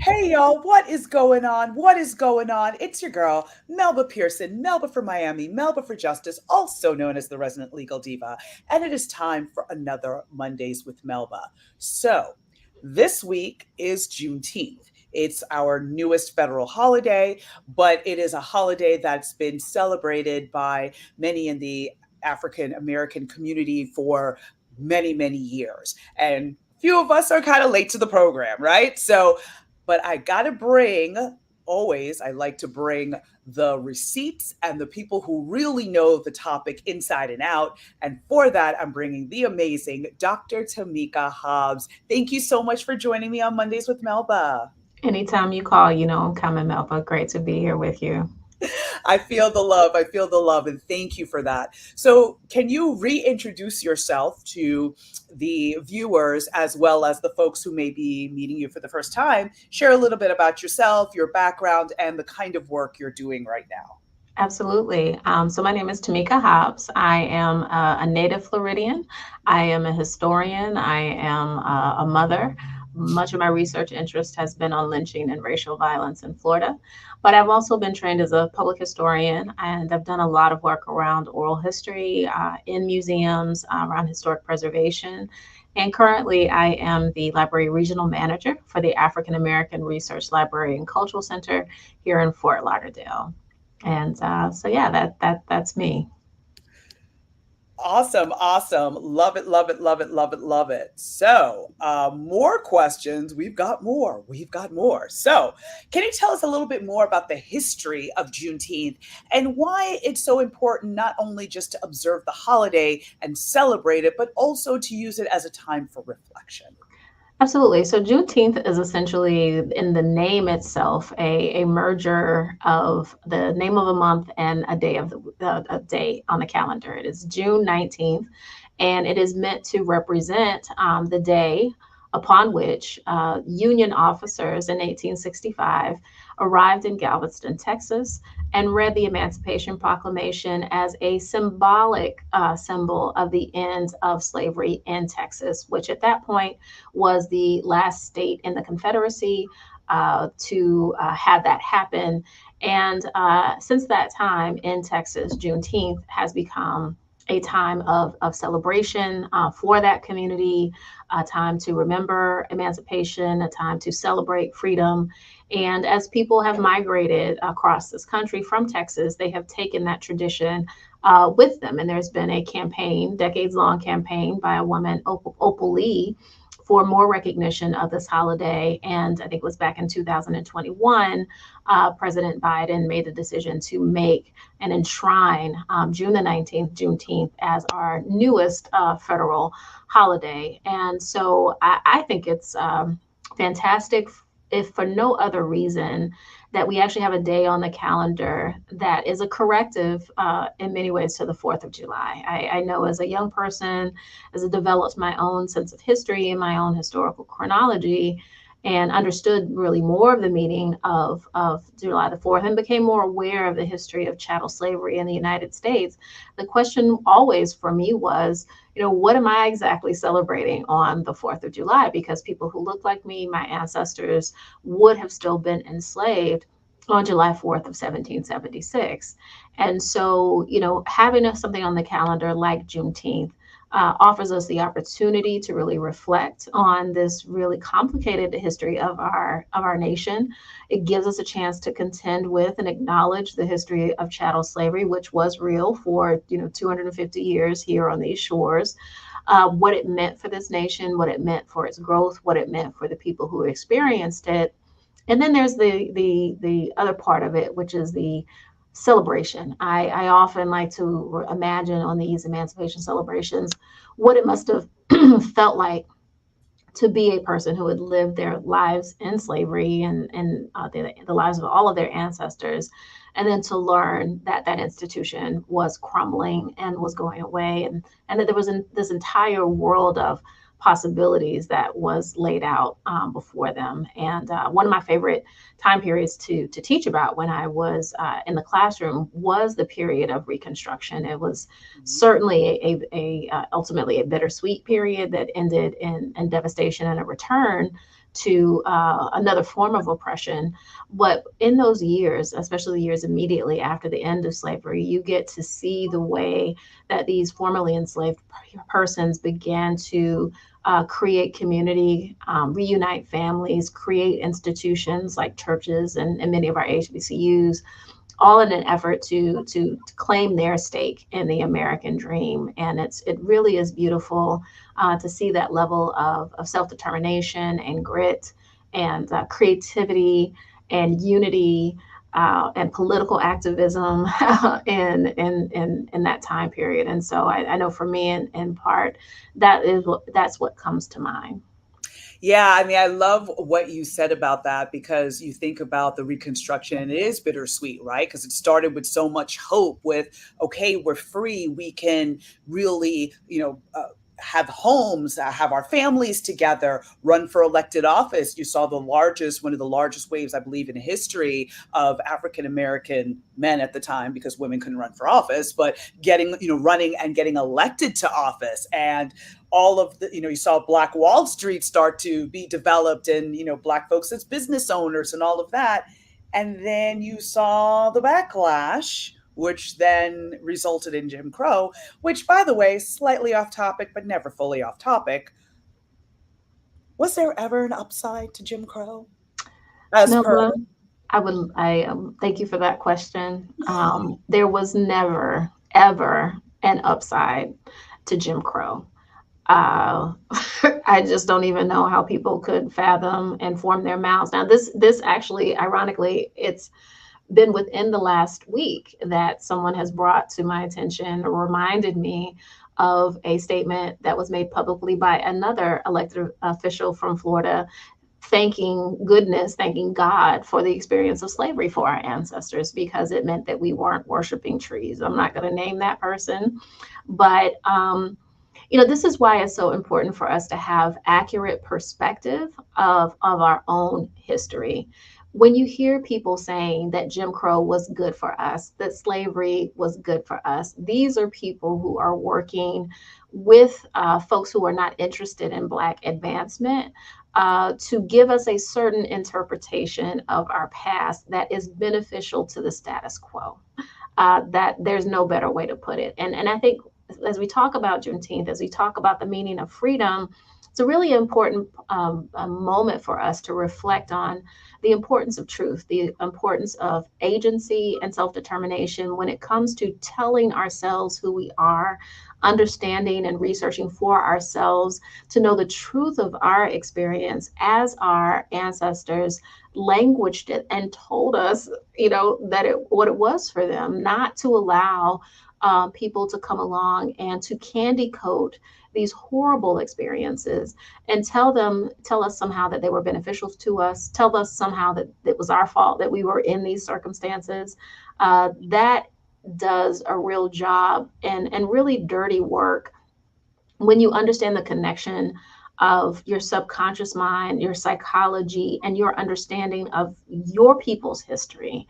Hey y'all, what is going on? What is going on? It's your girl, Melba Pearson, Melba for Miami, Melba for Justice, also known as the resident legal diva. And it is time for another Mondays with Melba. So, this week is Juneteenth. It's our newest federal holiday, but it is a holiday that's been celebrated by many in the African American community for many, many years. And few of us are kind of late to the program, right? So, but I got to bring, always, I like to bring the receipts and the people who really know the topic inside and out. And for that, I'm bringing the amazing Dr. Tameka Hobbs. Thank you so much for joining me on Mondays with Melba. Anytime you call, you know I'm coming, Melba. Great to be here with you. I feel the love. I feel the love. And thank you for that. So, can you reintroduce yourself to the viewers as well as the folks who may be meeting you for the first time? Share a little bit about yourself, your background, and the kind of work you're doing right now. Absolutely. So my name is Tameka Hobbs. I am a native Floridian. I am a historian. I am a mother. Much of my research interest has been on lynching and racial violence in Florida. But I've also been trained as a public historian, and I've done a lot of work around oral history in museums, around historic preservation. And currently, I am the library regional manager for the African American Research Library and Cultural Center here in Fort Lauderdale. And so, yeah, that's me. Awesome, awesome. Love it, love it, love it, love it, love it. So, more questions. We've got more. We've got more. So, can you tell us a little bit more about the history of Juneteenth and why it's so important not only just to observe the holiday and celebrate it, but also to use it as a time for reflection? Absolutely. So Juneteenth is essentially, in the name itself, a merger of the name of a month and a day of a day on the calendar. It is June 19th, and it is meant to represent the day upon which Union officers in 1865 arrived in Galveston, Texas, and read the Emancipation Proclamation as a symbolic symbol of the end of slavery in Texas, which at that point was the last state in the Confederacy to have that happen. And since that time in Texas, Juneteenth has become a time of celebration for that community, a time to remember emancipation, a time to celebrate freedom. And as people have migrated across this country from Texas, they have taken that tradition with them. And there's been a campaign, decades long campaign by a woman, Opal Lee, for more recognition of this holiday. And I think it was back in 2021, President Biden made the decision to make and enshrine June the 19th, Juneteenth, as our newest federal holiday. And so I think it's fantastic, if for no other reason, that we actually have a day on the calendar that is a corrective in many ways to the 4th of July. I know as a young person, as I developed my own sense of history and my own historical chronology, and understood really more of the meaning of July the 4th and became more aware of the history of chattel slavery in the United States, the question always for me was, what am I exactly celebrating on the 4th of July? Because people who look like me, my ancestors, would have still been enslaved on July 4th of 1776. And so, having something on the calendar like Juneteenth offers us the opportunity to really reflect on this really complicated history of our nation. It gives us a chance to contend with and acknowledge the history of chattel slavery, which was real for 250 years here on these shores. What it meant for this nation, what it meant for its growth, what it meant for the people who experienced it. And then there's the other part of it, which is the celebration. I often like to imagine on these emancipation celebrations what it must have felt like to be a person who had lived their lives in slavery and the lives of all of their ancestors, and then to learn that that institution was crumbling and was going away, and that there was this entire world of possibilities that was laid out before them. And one of my favorite time periods to teach about when I was in the classroom was the period of Reconstruction. It was Mhm. certainly ultimately a bittersweet period that ended in devastation and a return to another form of oppression. But in those years, especially the years immediately after the end of slavery, you get to see the way that these formerly enslaved persons began to create community, reunite families, create institutions like churches and many of our HBCUs, all in an effort to claim their stake in the American dream. And it really is beautiful to see that level of self determination and grit and creativity and unity. And political activism in that time period, and so I know for me, in part, that's what comes to mind. Yeah, I mean, I love what you said about that because you think about the Reconstruction and it is bittersweet, right? Because it started with so much hope with, okay, we're free. We can really, have homes, have our families together, run for elected office. You saw one of the largest waves, I believe, in history of African American men at the time, because women couldn't run for office, but getting, running and getting elected to office. And all of the, you saw Black Wall Street start to be developed, and, Black folks as business owners and all of that. And then you saw the backlash, which then resulted in Jim Crow, which, by the way, slightly off topic, but never fully off topic. Was there ever an upside to Jim Crow? As per, Melba, I thank you for that question. There was never, ever an upside to Jim Crow. Uh, I just don't even know how people could fathom and form their mouths. Now, this actually, ironically, it's been within the last week that someone has brought to my attention or reminded me of a statement that was made publicly by another elected official from Florida, thanking goodness, thanking God for the experience of slavery for our ancestors, because it meant that we weren't worshiping trees. I'm not going to name that person, but this is why it's so important for us to have accurate perspective of our own history. When you hear people saying that Jim Crow was good for us, that slavery was good for us, these are people who are working with folks who are not interested in Black advancement, to give us a certain interpretation of our past that is beneficial to the status quo. That there's no better way to put it. And I think as we talk about Juneteenth, as we talk about the meaning of freedom, it's a really important a moment for us to reflect on the importance of truth, the importance of agency and self-determination when it comes to telling ourselves who we are, understanding and researching for ourselves to know the truth of our experience as our ancestors languaged it and told us, that what it was for them, not to allow people to come along and to candy coat these horrible experiences and tell us somehow that they were beneficial to us, tell us somehow that it was our fault that we were in these circumstances. That does a real job and really dirty work when you understand the connection of your subconscious mind, your psychology, and your understanding of your people's history,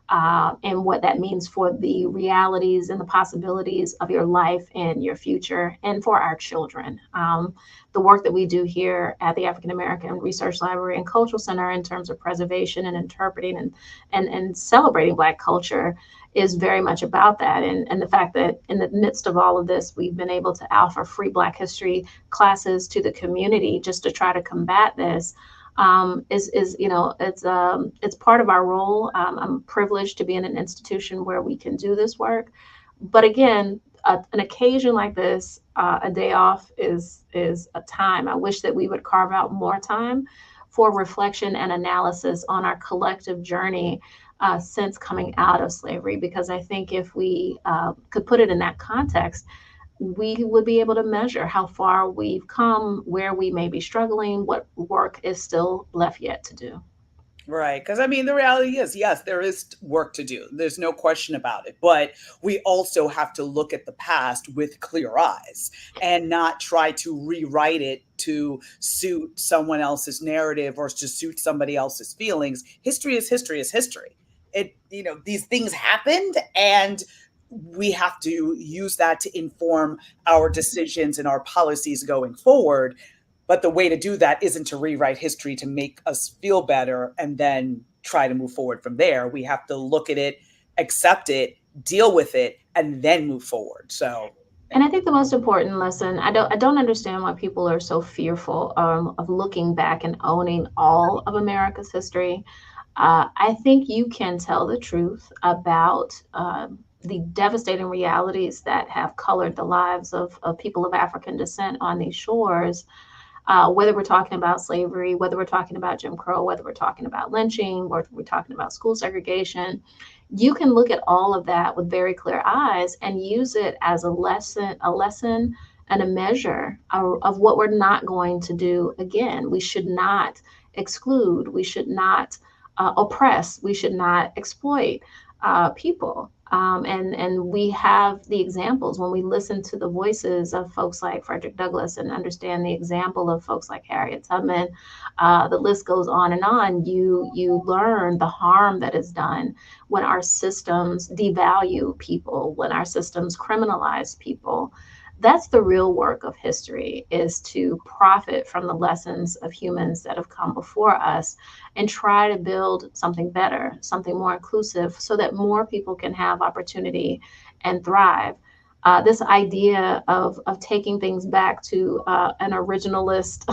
and what that means for the realities and the possibilities of your life and your future, and for our children. The work that we do here at the African American Research Library and Cultural Center in terms of preservation and interpreting and celebrating Black culture is very much about that. And the fact that in the midst of all of this, we've been able to offer free Black history classes to the community just to try to combat this, it's part of our role. I'm privileged to be in an institution where we can do this work, but again, an occasion like this, a day off is a time. I wish that we would carve out more time for reflection and analysis on our collective journey since coming out of slavery, because I think if we could put it in that context, we would be able to measure how far we've come, where we may be struggling, what work is still left yet to do. right. Because, I mean, the reality is, yes, there is work to do. There's no question about it. But we also have to look at the past with clear eyes and not try to rewrite it to suit someone else's narrative or to suit somebody else's feelings. History is history is history. These things happened, and we have to use that to inform our decisions and our policies going forward. But the way to do that isn't to rewrite history to make us feel better and then try to move forward from there. We have to look at it, accept it, deal with it, and then move forward. So, yeah. And I think the most important lesson, I don't understand why people are so fearful of looking back and owning all of America's history. I think you can tell the truth about the devastating realities that have colored the lives of people of African descent on these shores, whether we're talking about slavery, whether we're talking about Jim Crow, whether we're talking about lynching, whether we're talking about school segregation. You can look at all of that with very clear eyes and use it as a lesson and a measure of what we're not going to do again. We should not exclude, we should not oppress, we should not exploit people. And we have the examples when we listen to the voices of folks like Frederick Douglass and understand the example of folks like Harriet Tubman. The list goes on and on. You learn the harm that is done when our systems devalue people, when our systems criminalize people. That's the real work of history, is to profit from the lessons of humans that have come before us and try to build something better, something more inclusive, so that more people can have opportunity and thrive. This idea of taking things back to an originalist,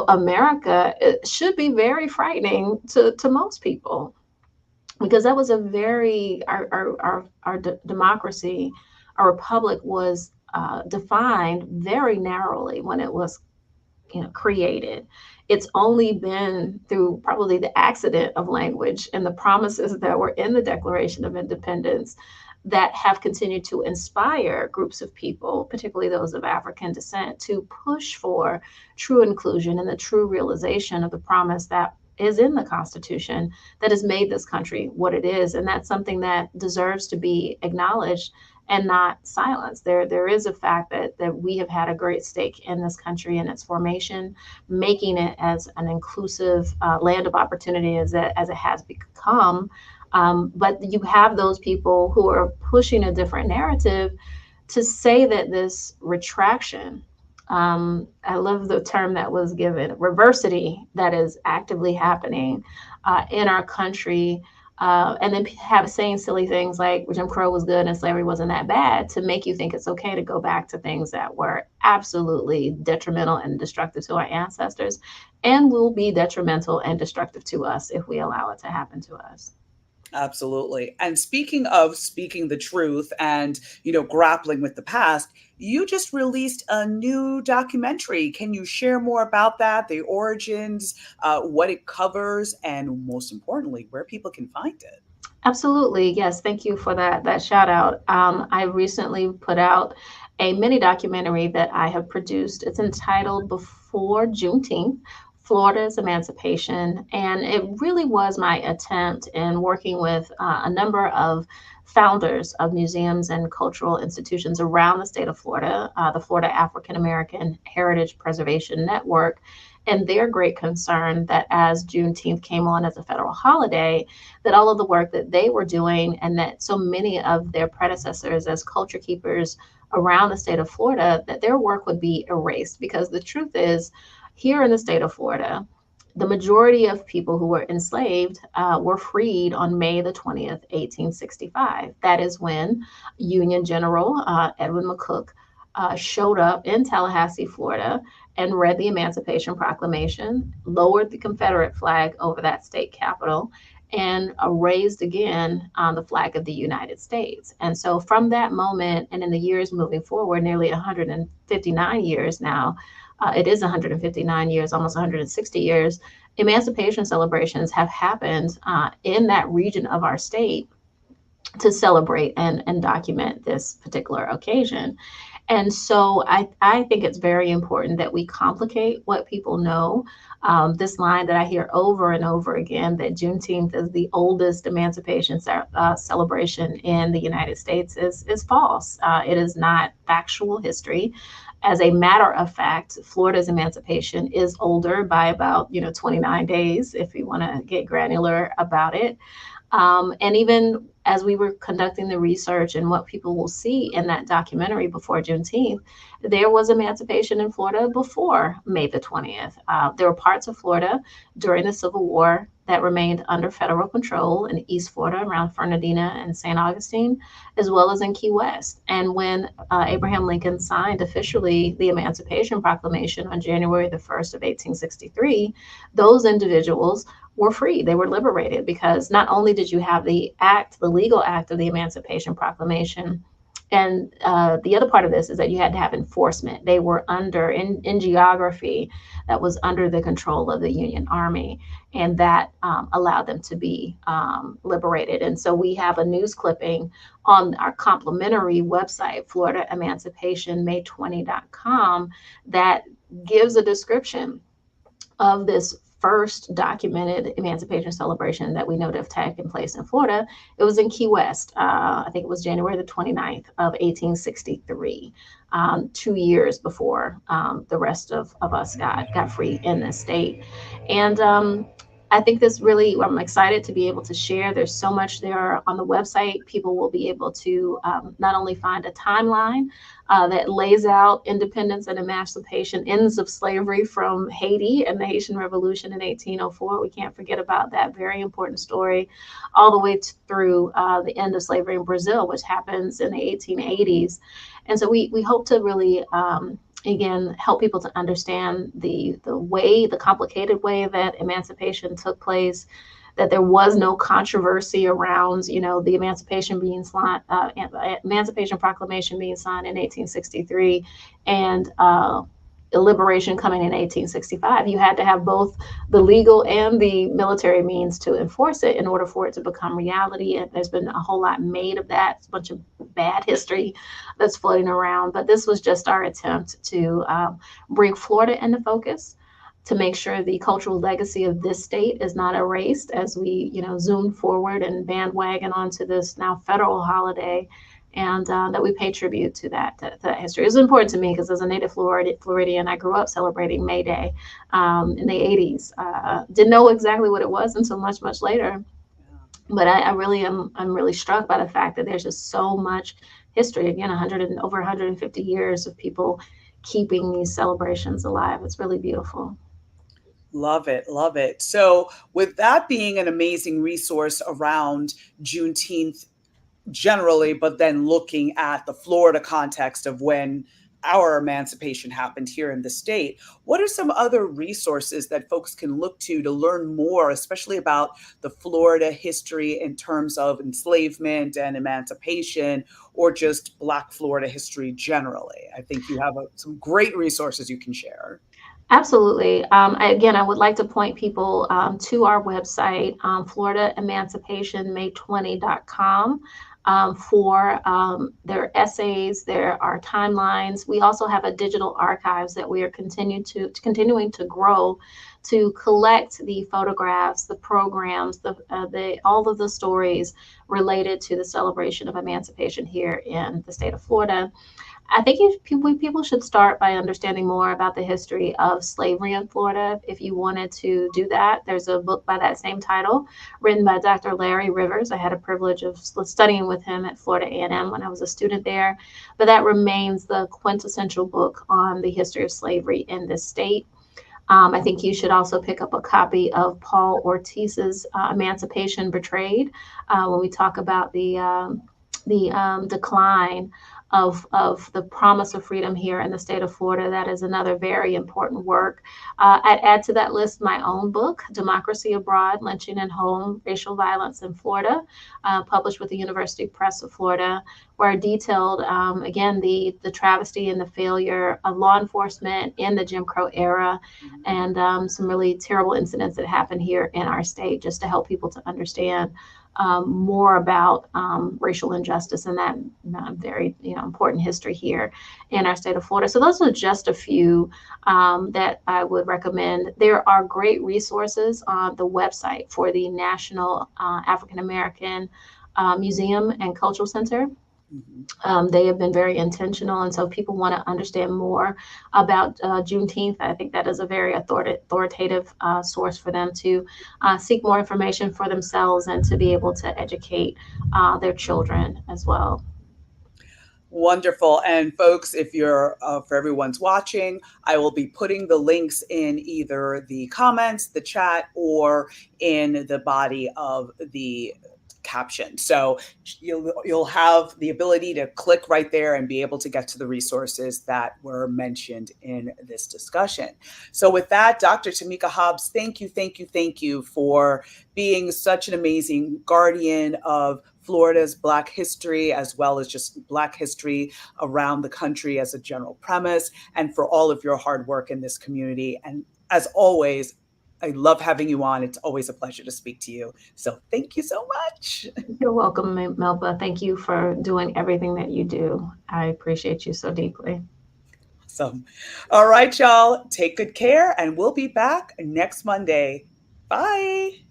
America, it should be very frightening to most people, because that was a very our democracy, our republic was defined very narrowly when it was created. It's only been through probably the accident of language and the promises that were in the Declaration of Independence that have continued to inspire groups of people, particularly those of African descent, to push for true inclusion and the true realization of the promise that is in the Constitution that has made this country what it is. And that's something that deserves to be acknowledged and not silenced. There is a fact that we have had a great stake in this country and its formation, making it as an inclusive land of opportunity as it has become. But you have those people who are pushing a different narrative to say that this retraction, I love the term that was given, reversity, that is actively happening in our country. And then have saying silly things like Jim Crow was good and slavery wasn't that bad, to make you think it's okay to go back to things that were absolutely detrimental and destructive to our ancestors, and will be detrimental and destructive to us if we allow it to happen to us. Absolutely. And speaking of speaking the truth and, grappling with the past, you just released a new documentary. Can you share more about that, the origins, what it covers, and most importantly, where people can find it? Absolutely. Yes. Thank you for that shout out. I recently put out a mini documentary that I have produced. It's entitled Before Juneteenth, Florida's Emancipation. And it really was my attempt in working with a number of founders of museums and cultural institutions around the state of Florida, the Florida African American Heritage Preservation Network, and their great concern that as Juneteenth came on as a federal holiday, that all of the work that they were doing and that so many of their predecessors as culture keepers around the state of Florida, that their work would be erased. Because the truth is, here in the state of Florida, the majority of people who were enslaved were freed on May the 20th, 1865. That is when Union General Edwin McCook showed up in Tallahassee, Florida, and read the Emancipation Proclamation, lowered the Confederate flag over that state capitol, and raised again on the flag of the United States. And so from that moment, and in the years moving forward, nearly 159 years now, it is 159 years, almost 160 years, emancipation celebrations have happened in that region of our state to celebrate and document this particular occasion. And so I think it's very important that we complicate what people know. This line that I hear over and over again, that Juneteenth is the oldest emancipation celebration in the United States, is false. It is not factual history. As a matter of fact, Florida's emancipation is older by about 29 days, if you want to get granular about it. And even as we were conducting the research and what people will see in that documentary before Juneteenth, there was emancipation in Florida before May the 20th. There were parts of Florida during the Civil War that remained under federal control in East Florida around Fernandina and St. Augustine, as well as in Key West. And when Abraham Lincoln signed officially the Emancipation Proclamation on January the 1st of 1863, those individuals were free. They were liberated because not only did you have the act, the legal act of the Emancipation Proclamation, and the other part of this is that you had to have enforcement. They were under, in geography, that was under the control of the Union Army, and that allowed them to be liberated. And so we have a news clipping on our complimentary website, FloridaEmancipationMay20.com, that gives a description of this first documented emancipation celebration that we know to have taken place in Florida. It was in Key West. I think it was January the 29th of 1863, 2 years before the rest of us got free in this state. And I think this really, I'm excited to be able to share. There's so much there on the website. People will be able to not only find a timeline that lays out independence and emancipation, ends of slavery from Haiti and the Haitian Revolution in 1804. We can't forget about that very important story, all the way through the end of slavery in Brazil, which happens in the 1880s. And so we hope to really again, help people to understand the complicated way that emancipation took place, that there was no controversy around, the Emancipation Proclamation being signed in 1863 and liberation coming in 1865. You had to have both the legal and the military means to enforce it in order for it to become reality. And there's been a whole lot made of that. It's a bunch of bad history that's floating around. But this was just our attempt to bring Florida into focus, to make sure the cultural legacy of this state is not erased as we, zoom forward and bandwagon onto this now federal holiday, and that we pay tribute to that history. It's important to me because as a native Floridian, I grew up celebrating May Day in the 80s. Didn't know exactly what it was until much, much later. But I'm really struck by the fact that there's just so much history. Again, over 150 years of people keeping these celebrations alive. It's really beautiful. Love it. Love it. So, with that being an amazing resource around Juneteenth generally, but then looking at the Florida context of when our emancipation happened here in the state, what are some other resources that folks can look to learn more, especially about the Florida history in terms of enslavement and emancipation, or just Black Florida history generally? I think you have some great resources you can share. Absolutely. Again, I would like to point people to our website, FloridaEmancipationMay20.com, for their essays, there are timelines. We also have a digital archives that we are continuing to grow, to collect the photographs, the programs, all of the stories related to the celebration of emancipation here in the state of Florida. I think people should start by understanding more about the history of slavery in Florida. If you wanted to do that, there's a book by that same title written by Dr. Larry Rivers. I had a privilege of studying with him at Florida A&M when I was a student there, but that remains the quintessential book on the history of slavery in this state. I think you should also pick up a copy of Paul Ortiz's Emancipation Betrayed, when we talk about the decline of the promise of freedom here in the state of Florida. That is another very important work. I'd add to that list my own book, Democracy Abroad, Lynching and Home, Racial Violence in Florida, published with the University Press of Florida, where I detailed, again, the travesty and the failure of law enforcement in the Jim Crow era, and some really terrible incidents that happened here in our state, just to help people to understand more about racial injustice and that very important history here in our state of Florida. So those are just a few that I would recommend. There are great resources on the website for the National African American Museum and Cultural Center. Mhm. They have been very intentional, and so people want to understand more about Juneteenth. I think that is a very authoritative source for them to seek more information for themselves and to be able to educate their children as well. Wonderful. And folks, if you're, for everyone's watching, I will be putting the links in either the comments, the chat, or in the body of the caption. So you'll have the ability to click right there and be able to get to the resources that were mentioned in this discussion. So with that, Dr. Tameka Hobbs, thank you, thank you, thank you for being such an amazing guardian of Florida's Black history, as well as just Black history around the country as a general premise, and for all of your hard work in this community. And as always, I love having you on. It's always a pleasure to speak to you. So thank you so much. You're welcome, Melba. Thank you for doing everything that you do. I appreciate you so deeply. Awesome. All right, y'all. Take good care, and we'll be back next Monday. Bye.